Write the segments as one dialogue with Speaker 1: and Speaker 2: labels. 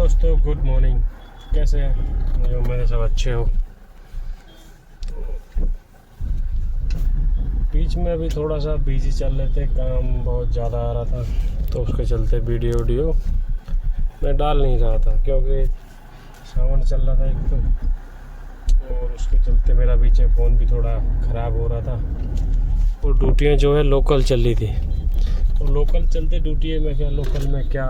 Speaker 1: दोस्तों, good morning. कैसे हैं? मुझे उम्मीद है सब अच्छे हो। बीच में अभी थोड़ा सा बिजी चल रहे थे, काम बहुत ज़्यादा आ रहा था, तो उसके चलते वीडियो मैं डाल नहीं रहा था, क्योंकि सावन चल रहा था एक तो, और उसके चलते मेरा बीच में फ़ोन भी थोड़ा ख़राब हो रहा था, और ड्यूटियाँ जो है लोकल चल रही थी। तो लोकल चलते ड्यूटी है, मैं क्या लोकल में क्या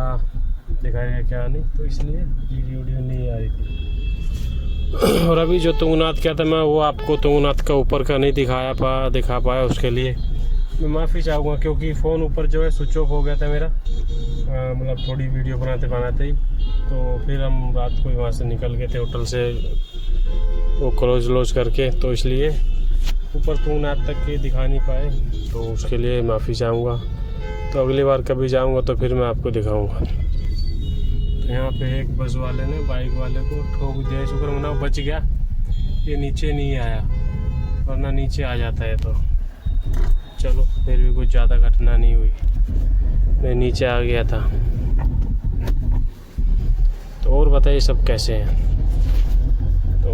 Speaker 1: दिखाएगा क्या नहीं, तो इसलिए वीडियो नहीं आ रही थी। और अभी जो तुंगनाथ क्या था, मैं वो आपको तुंगनाथ का ऊपर का नहीं दिखा पाया, उसके लिए मैं माफ़ी चाहूँगा, क्योंकि फ़ोन ऊपर जो है स्विच ऑफ हो गया था मेरा, मतलब थोड़ी वीडियो बनाते ही। तो फिर हम रात को वहाँ से निकल गए थे होटल से, वो क्लोज करके, तो इसलिए ऊपर तुंगनाथ तक के दिखा नहीं पाए, तो उसके लिए माफ़ी चाहूँगा। तो अगली बार कभी जाऊँगा तो फिर मैं आपको दिखाऊँगा। तो यहाँ पे एक बस वाले ने बाइक वाले को ठोक दिया, शुक्र मना बच गया, ये नीचे नहीं आया, वरना नीचे आ जाता है। तो चलो, फिर भी कुछ ज़्यादा घटना नहीं हुई, मैं नीचे आ गया था। तो और बताइए सब कैसे हैं? तो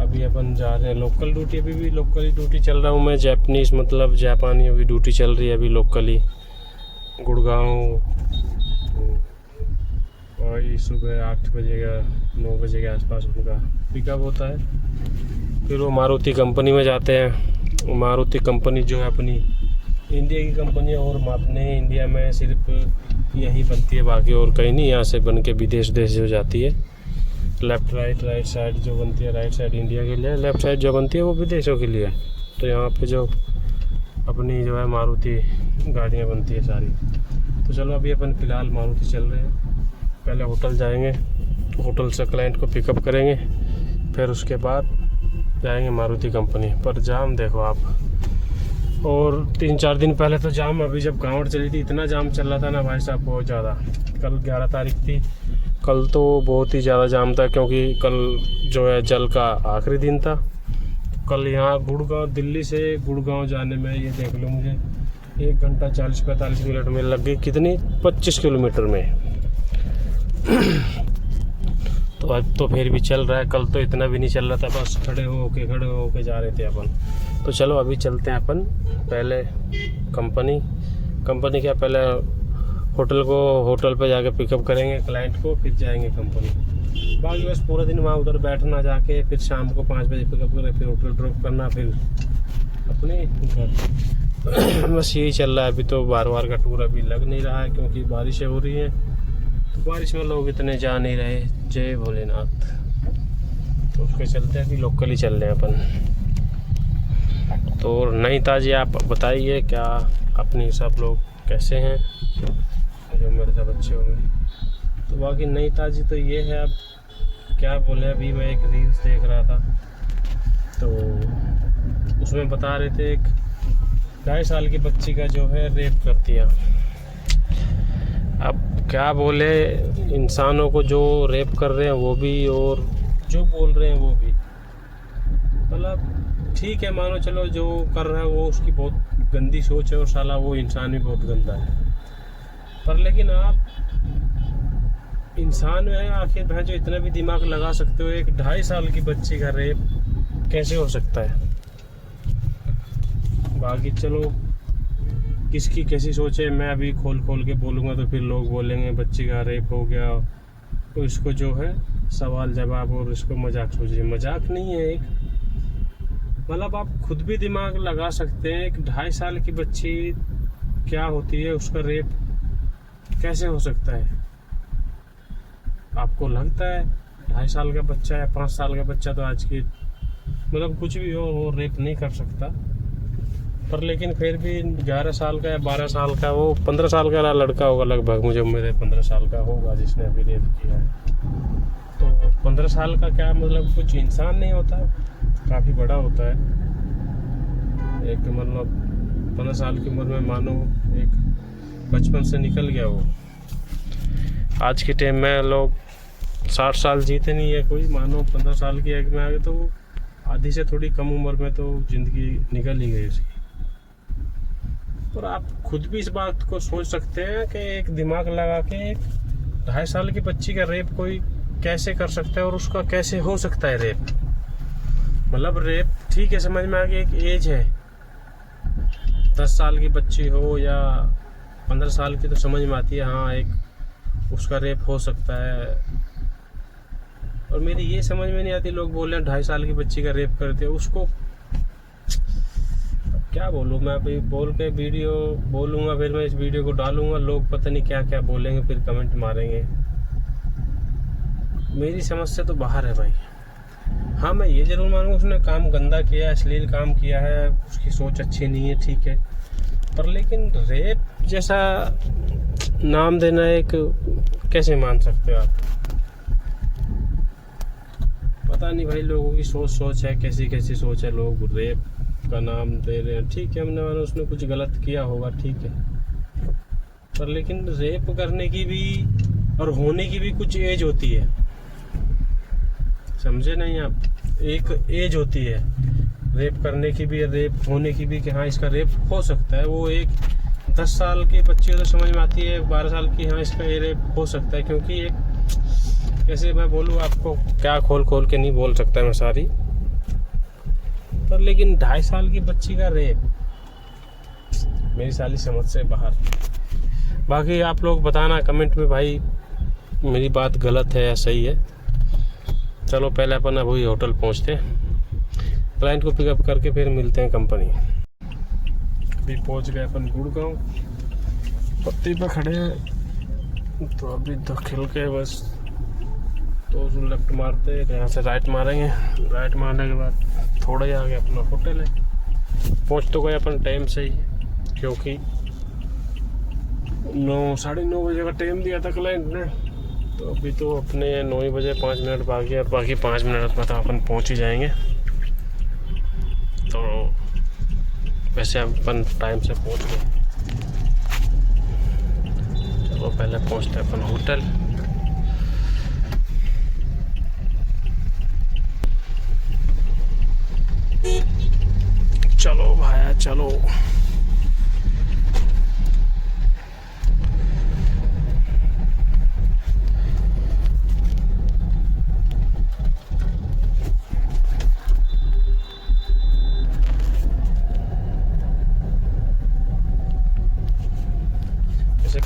Speaker 1: अभी अपन जा रहे हैं लोकल ड्यूटी, अभी भी लोकल ही ड्यूटी चल रहा हूँ मैं, जापानीज़ मतलब जापानियों की ड्यूटी चल रही है अभी लोकली, गुड़गांव। और ये सुबह 8 बजे का 9 बजे के आसपास उनका पिकअप होता है, फिर वो मारुति कंपनी में जाते हैं। मारुति कंपनी जो है अपनी इंडिया की कंपनी है, और अपने इंडिया में सिर्फ यही बनती है, बाकी और कहीं नहीं। यहाँ से बन के विदेश जो जाती है, लेफ़्ट राइट साइड जो बनती है, राइट साइड इंडिया के लिए, लेफ़्ट साइड जो बनती है वो विदेशों के लिए। तो यहाँ पे जो अपनी जो है मारुति गाड़ियाँ बनती है सारी। तो चलो, अभी अपन फ़िलहाल मारुति चल रहे हैं, पहले होटल जाएंगे, होटल से क्लाइंट को पिकअप करेंगे, फिर उसके बाद जाएंगे मारुति कंपनी पर। जाम देखो आप, और 3-4 दिन पहले तो जाम, अभी जब कांवड़ चली थी इतना जाम चल रहा था ना भाई साहब, बहुत ज़्यादा। कल 11 तारीख थी, कल तो बहुत ही ज़्यादा जाम था, क्योंकि कल जो है जल का आखिरी दिन था। कल यहाँ गुड़गांव, दिल्ली से गुड़गांव जाने में ये देख लो, मुझे 1 घंटा 40-45 मिनट में लग गई, कितनी 25 किलोमीटर में। तो अब तो फिर भी चल रहा है, कल तो इतना भी नहीं चल रहा था, बस खड़े होके जा रहे थे अपन। तो चलो अभी चलते हैं अपन, पहले कंपनी क्या, पहले होटल पे जाके पिकअप करेंगे क्लाइंट को, फिर जाएंगे कंपनी। बाकी बस पूरा दिन वहाँ उधर बैठना, जाके फिर शाम को 5 बजे पिकअप करें, फिर होटल ड्रॉप करना, फिर अपने घर। बस यही चल रहा है अभी तो। बार का टूर अभी लग नहीं रहा है, क्योंकि बारिशें हो रही हैं, तो बारिश में लोग इतने जा नहीं रहे। जय भोलेनाथ। तो उसके चलते अभी लोकल ही चल रहे हैं अपन। तो नई ताज़ी आप बताइए, क्या अपनी सब लोग कैसे हैं, जो मेरे सब अच्छे होंगे। तो बाकी नई ताज़ी तो ये है, अब क्या बोले, अभी मैं एक रील्स देख रहा था, तो उसमें बता रहे थे एक 2.5 साल की बच्ची का जो है रेप कर दिया। अब क्या बोले, इंसानों को जो रेप कर रहे हैं वो भी, और जो बोल रहे हैं वो भी, मतलब ठीक है, मानो चलो जो कर रहा है वो उसकी बहुत गंदी सोच है, और साला वो इंसान भी बहुत गंदा है। पर लेकिन आप इंसान में है आखिर, भाई जो इतना भी दिमाग लगा सकते हो, एक 2.5 साल की बच्ची का रेप कैसे हो सकता है? बाकी चलो, किसकी कैसी सोच है, मैं अभी खोल के बोलूँगा तो फिर लोग बोलेंगे बच्ची का रेप हो गया, तो इसको जो है सवाल जवाब, और इसको मजाक सोचिए। मजाक नहीं है, एक मतलब आप खुद भी दिमाग लगा सकते हैं, एक 2.5 साल की बच्ची क्या होती है, उसका रेप कैसे हो सकता है? आपको लगता है 2.5 साल का बच्चा या 5 साल का बच्चा तो आज की मतलब कुछ भी हो, वो रेप नहीं कर सकता। पर लेकिन फिर भी 11 साल का या 12 साल का, वो 15 साल का लड़का होगा लगभग, मुझे उम्मीद है 15 साल का होगा जिसने अभी रेप किया है। तो 15 साल का क्या मतलब, कुछ इंसान नहीं होता, काफ़ी बड़ा होता है। एक मतलब 15 साल की उम्र में मानो एक बचपन से निकल गया वो। आज के टाइम में लोग 60 साल जीते नहीं है कोई, मानो 15 साल की एज में आ गए तो आधी से थोड़ी कम उम्र में तो ज़िंदगी निकल ही गई उसकी। और आप खुद भी इस बात को सोच सकते हैं कि एक दिमाग लगा के एक 2.5 साल की बच्ची का रेप कोई कैसे कर सकता है और उसका कैसे हो सकता है रेप? मतलब रेप ठीक है, समझ में आ गया, एक एज है, 10 साल की बच्ची हो या 15 साल की तो समझ में आती है, हाँ एक उसका रेप हो सकता है। और मेरी ये समझ में नहीं आती, लोग बोल रहे हैं 2.5 साल की बच्ची का रेप करते हैं, उसको क्या बोलूँ मैं? अभी बोल के वीडियो बोलूँगा, फिर मैं इस वीडियो को डालूँगा, लोग पता नहीं क्या क्या बोलेंगे, फिर कमेंट मारेंगे। मेरी समझ से तो बाहर है भाई। हाँ, मैं ये जरूर मानूंगा उसने काम गंदा किया, अश्लील काम किया है, उसकी सोच अच्छी नहीं है, ठीक है, पर लेकिन रेप जैसा नाम देना एक कैसे मान सकते हो आप? पता नहीं भाई, लोगों की सोच है, कैसी कैसी सोच है, लोग रेप का नाम दे रहे हैं। ठीक है, हमने माना उसने कुछ गलत किया होगा, ठीक है, पर लेकिन रेप करने की भी और होने की भी कुछ एज होती है, समझे नहीं आप? एक एज होती है रेप करने की भी, रेप होने की भी, कि हाँ इसका रेप हो सकता है। वो एक 10 साल की बच्ची को तो समझ में आती है, 12 साल की, हाँ इसका ये रेप हो सकता है, क्योंकि एक कैसे मैं बोलूँ आपको, क्या खोल खोल के नहीं बोल सकता मैं सारी, पर लेकिन 2.5 साल की बच्ची का रेप मेरी साली समझ से बाहर। बाकी आप लोग बताना कमेंट में भाई मेरी बात गलत है या सही है। चलो पहले अपन अभी होटल पहुंचते हैं, क्लाइंट को पिकअप करके फिर मिलते हैं कंपनी। अभी पहुंच गए अपन गुड़गांव, पत्ती पे खड़े हैं, तो अभी दखिल के बस तो लेफ्ट मारते हैं, यहाँ से राइट मारेंगे, राइट मारने के बाद थोड़ा ही आगे अपना होटल है। पहुंच तो गए अपन टाइम से ही, क्योंकि 9 साढ़े 9 बजे का टाइम दिया था क्लाइंट ने, तो अभी तो अपने 9 ही बजे 5 मिनट बाकी है, बाकी 5 मिनट में तो अपन पहुंच ही जाएंगे। तो वैसे अपन टाइम से पहुंच गए। चलो पहले पहुंचते हैं अपन होटल। चलो भाया चलो।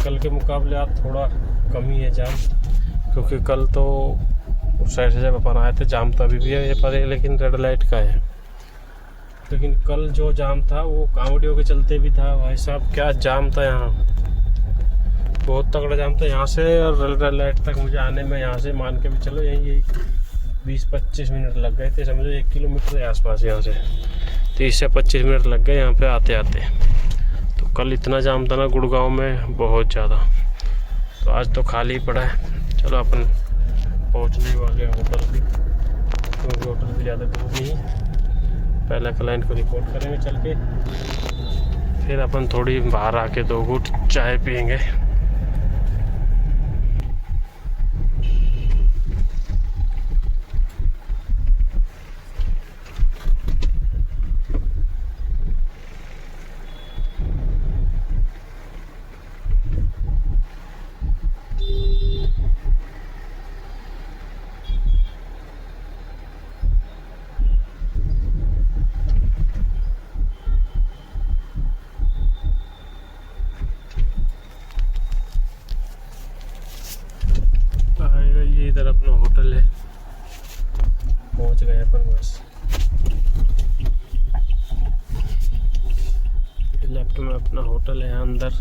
Speaker 1: कल के मुकाबले आज थोड़ा कम ही है जाम, क्योंकि कल तो उस साइड से जब अपन आए थे जाम तो अभी भी है ये पर है, लेकिन रेड लाइट का है। लेकिन कल जो जाम था वो कांवड़ियों के चलते भी था भाई साहब, क्या जाम था यहाँ, बहुत तगड़ा जाम था यहाँ से और रेड लाइट तक मुझे आने में। यहाँ से मान के भी चलो यही 20-25 मिनट लग गए थे, समझो 1 किलोमीटर के आसपास यहाँ से 30 से 25 मिनट लग गए यहाँ पे आते आते। तो कल इतना जाम था ना गुड़गांव में, बहुत ज़्यादा। तो आज तो खाली पड़ा है। चलो अपन पहुंचने वाले हैं होटल भी, क्योंकि होटल भी ज़्यादा दूर नहीं है। पहले क्लाइंट को रिपोर्ट करेंगे चल के, फिर अपन थोड़ी बाहर आके 2 घूंट चाय पियेंगे। ये इधर अपना होटल है, पहुंच गए अपन बस। लेफ्ट में अपना होटल है, अंदर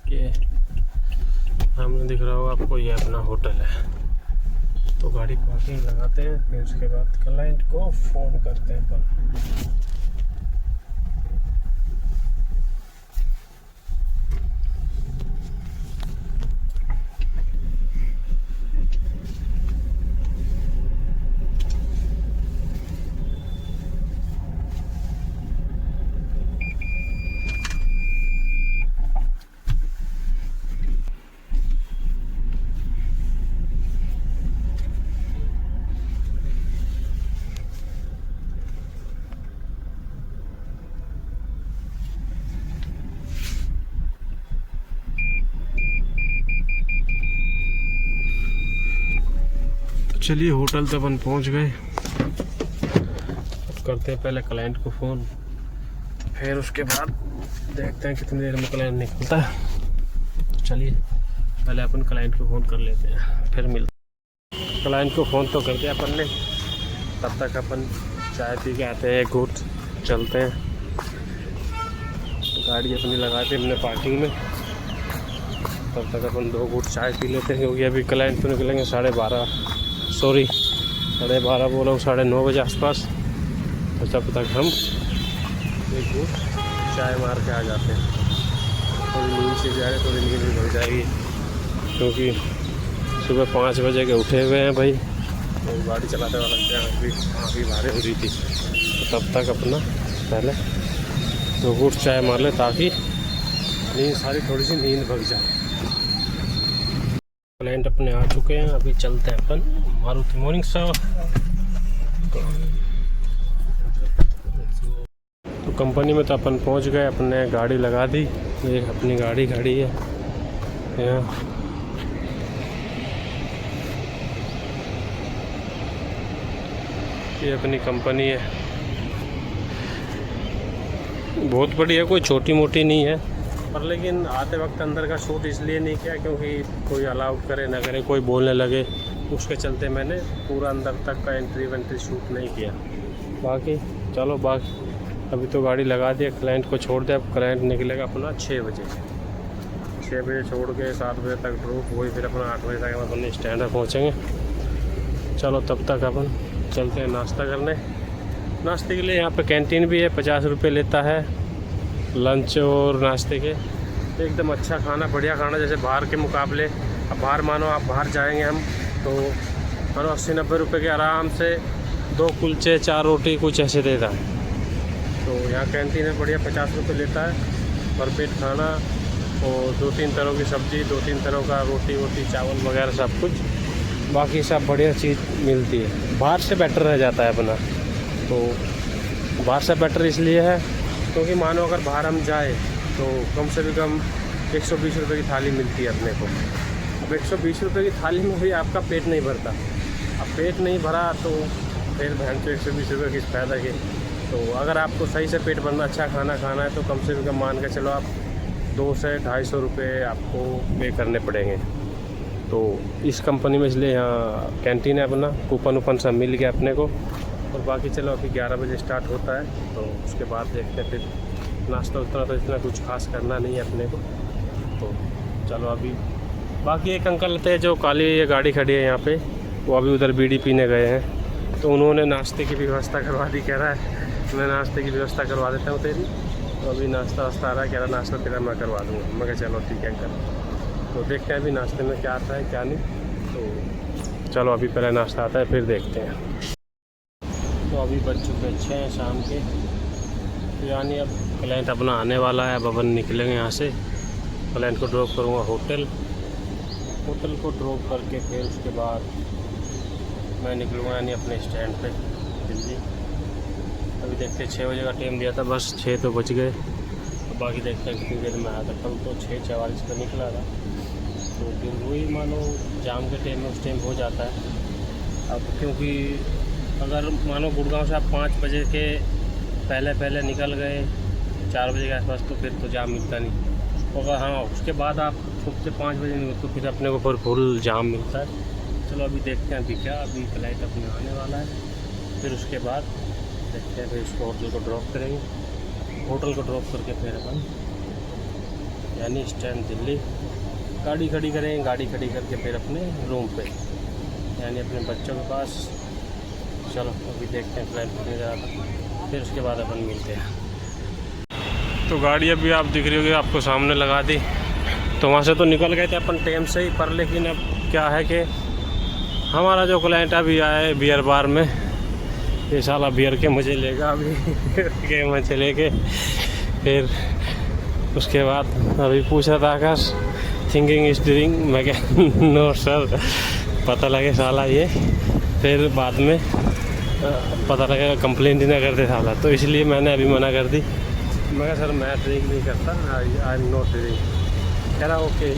Speaker 1: ये सामने दिख रहा होगा आपको, ये अपना होटल है। तो गाड़ी पार्किंग लगाते हैं, फिर उसके बाद क्लाइंट को फ़ोन करते हैं अपन। चलिए होटल तो अपन पहुंच गए। करते हैं पहले क्लाइंट को फ़ोन, फिर उसके बाद देखते हैं कितनी देर में क्लाइंट निकलता है। चलिए पहले अपन क्लाइंट को फ़ोन कर लेते हैं, फिर मिलते हैं। क्लाइंट को फ़ोन तो कर दिया अपन ने, तब तक अपन चाय पी के आते हैं, एक घूट चलते हैं। गाड़ी अपनी लगाते हैं अपने पार्किंग में, तब तक अपन 2 घूट चाय पी लेते हैं, क्योंकि अभी क्लाइंट तो निकलेंगे 12:30 बोला 9:30 बजे आसपास। तो तब तक हम एक घूट चाय मार के आ जाते हैं। थोड़ी नींद से जाए, थोड़ी नींद भी लग जाएगी, क्योंकि सुबह 5 बजे के उठे हुए हैं भाई। तो गाड़ी चलाते हुआ लगता है आँखी भारी हो रही थी। तो तब तक अपना पहले 2 घूट चाय मार ले, ताकि नींद सारी थोड़ी सी नींद भग जाए। क्लाइंट अपने आ चुके हैं, अभी चलते हैं अपन मारुति मॉर्निंग सर। तो कंपनी में तो अपन पहुंच गए, अपने गाड़ी लगा दी। ये अपनी गाड़ी खड़ी है यहाँ। ये अपनी कंपनी है, बहुत बड़ी है, कोई छोटी मोटी नहीं है। पर लेकिन आते वक्त अंदर का शूट इसलिए नहीं किया क्योंकि कोई अलाउड करे ना करे, कोई बोलने लगे, उसके चलते मैंने पूरा अंदर तक का एंट्री शूट नहीं किया। बाकी चलो, बाकी अभी तो गाड़ी लगा दी, क्लाइंट को छोड़ दिया। अब क्लाइंट निकलेगा अपना 6 बजे छोड़ के 7 बजे तक ड्रॉप, वही फिर अपना 8 बजे तक अपन स्टैंड पर पहुँचेंगे। चलो तब तक अपन चलते हैं नाश्ता करने। नाश्ते के लिए यहाँ पे कैंटीन भी है, 50 रुपये लेता है लंच और नाश्ते के। एकदम अच्छा खाना, बढ़िया खाना, जैसे बाहर के मुकाबले। अब बाहर मानो आप बाहर जाएंगे हम तो मानो 80-90 रुपये के आराम से 2 कुलचे 4 रोटी कुछ ऐसे देता है। तो यहाँ कैंटीन है बढ़िया, 50 रुपये लेता है पर पेट खाना, और 2-3 तरह की सब्ज़ी, 2-3 तरह का रोटी चावल वगैरह सब कुछ, बाकी सब बढ़िया चीज़ मिलती है। बाहर से बेटर रह जाता है अपना। तो बाहर से बेटर इसलिए है क्योंकि मानो अगर बाहर हम जाए तो कम से भी कम 120 रुपये की थाली मिलती है अपने को। अब 120 रुपये की थाली में भी आपका पेट नहीं भरता। अब पेट नहीं भरा तो फिर बहन तो 120 रुपये किस फ़ायदा के। तो अगर आपको सही से पेट भरना, अच्छा खाना खाना है तो कम से कम मान के चलो आप 200 से 250 रुपये आपको पे करने पड़ेंगे। तो इस कंपनी में इसलिए यहाँ कैंटीन है अपना, कूपन सब मिल गया अपने को। और बाकी चलो अभी 11 बजे स्टार्ट होता है, तो उसके बाद देखते हैं। फिर नाश्ता उतना तो इतना कुछ खास करना नहीं है अपने को। तो चलो अभी बाकी एक अंकल थे जो काली ये गाड़ी खड़ी है यहाँ पे, वो अभी उधर बीड़ी पीने गए हैं, तो उन्होंने नाश्ते की भी व्यवस्था करवा दी। कह रहा है मैं नाश्ते की व्यवस्था करवा देता हूँ तेरी। तो अभी नाश्ता वास्ता आ रहा है, कह रहा नाश्ता तेरा मैं करवा दूँगा। मैं कहा चलो ठीक है अंकल। तो देखते हैं अभी नाश्ते में क्या आता है क्या नहीं। तो चलो अभी पहले नाश्ता आता है फिर देखते हैं। तो अभी बज चुके 6 शाम के, तो यानी अब क्लाइंट अपना आने वाला है। अब अपन निकलेंगे यहाँ से, क्लाइंट को ड्रॉप करूँगा होटल को ड्रॉप करके फिर उसके बाद मैं निकलूँगा यानी अपने स्टैंड पे दिल्ली। अभी देखते हैं 6 बजे का टाइम दिया था, बस 6 तो बज गए। तो बाकी देखते हैं कितनी देर में आया था। कल तो 6:44 पर निकला था, तो फिर वही मानो जाम के टाइम में उस टाइम हो जाता है। अब क्योंकि अगर मानो गुड़गांव से आप 5 बजे के पहले निकल गए 4 बजे के आसपास, तो फिर तो जाम मिलता नहीं। अगर हाँ उसके बाद आप खुद से 5 बजे निकल तो फिर अपने को फुल जाम मिलता है। चलो अभी देखते हैं अभी क्या, अभी फ्लाइट अपने आने वाला है, फिर उसके बाद देखते हैं। फिर उसको होटल को ड्रॉप करेंगे, होटल को ड्रॉप करके फिर अपन यानी स्टैंड दिल्ली गाड़ी खड़ी करेंगे। गाड़ी खड़ी करके फिर अपने रूम पे यानी अपने बच्चों के पास। चलो अभी देखते हैं फ्लाइट कितनी ज़्यादा, फिर उसके बाद अपन मिलते हैं। तो गाड़ी अभी आप दिख रही होगी आपको सामने लगा दी। तो वहाँ से तो निकल गए थे अपन टाइम से ही, पर लेकिन अब क्या है कि हमारा जो क्लाइंट अभी आया है बियर बार में, ये साला बियर के मज़े लेगा अभी के मज़े लेके। फिर उसके बाद अभी पूछ रहा था आकाश थिंकिंग इज ड्रिंक, मैं क्या नो सर, पता लगे साला ये फिर बाद में पता लगेगा कंप्लेंट ही ना करते साला। तो इसलिए मैंने अभी मना कर दी। मैं कहा सर मैं ड्रिंक नहीं करता, आई एम नॉट ड्रिंक। कह रहा ओके,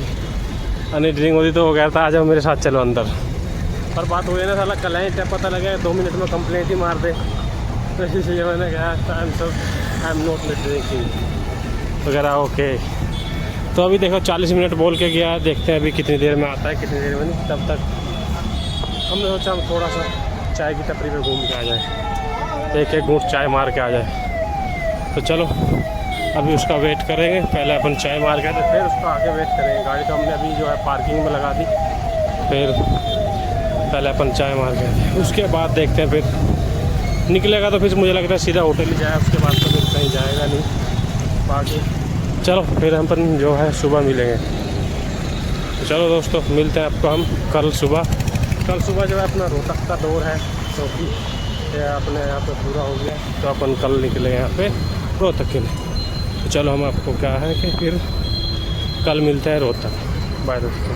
Speaker 1: नहीं ड्रिंक होती तो वो कहता आ जाओ मेरे साथ चलो अंदर। पर बात हुई ना साला क्लाइंट है, पता लगा 2 मिनट में कंप्लेंट ही मार दे, तो इसलिए मैंने कहा आई एम नॉट ड्रिंकिंग वगैरह। ओके, तो अभी देखो 40 मिनट बोल के गया, देखते हैं अभी कितनी देर में आता है, कितनी देर में नहीं। तब तक हमने सोचा हम थोड़ा सा चाय की टपरी पे घूम के आ जाए, एक घूंट चाय मार के आ जाए। तो चलो अभी उसका वेट करेंगे, पहले अपन चाय मार के तो फिर उसका आगे वेट करेंगे। गाड़ी तो हमने अभी जो है पार्किंग में लगा दी, फिर पहले अपन चाय मार के उसके बाद देखते हैं, फिर निकलेगा तो फिर मुझे लगता है सीधा होटल ही जाए, उसके बाद तो फिर कहीं जाएगा नहीं। बाकी चलो फिर हम अपन जो है सुबह मिलेंगे। तो चलो दोस्तों, मिलते हैं आपको हम कल सुबह जो है अपना रोहतक का दौर है, क्योंकि अपने यहाँ पे पूरा हो गया, तो अपन कल निकलेंगे यहाँ पे रोहतक के लिए। तो चलो हम आपको क्या है कि फिर कल मिलते हैं रोहतक। बाय दोस्तों।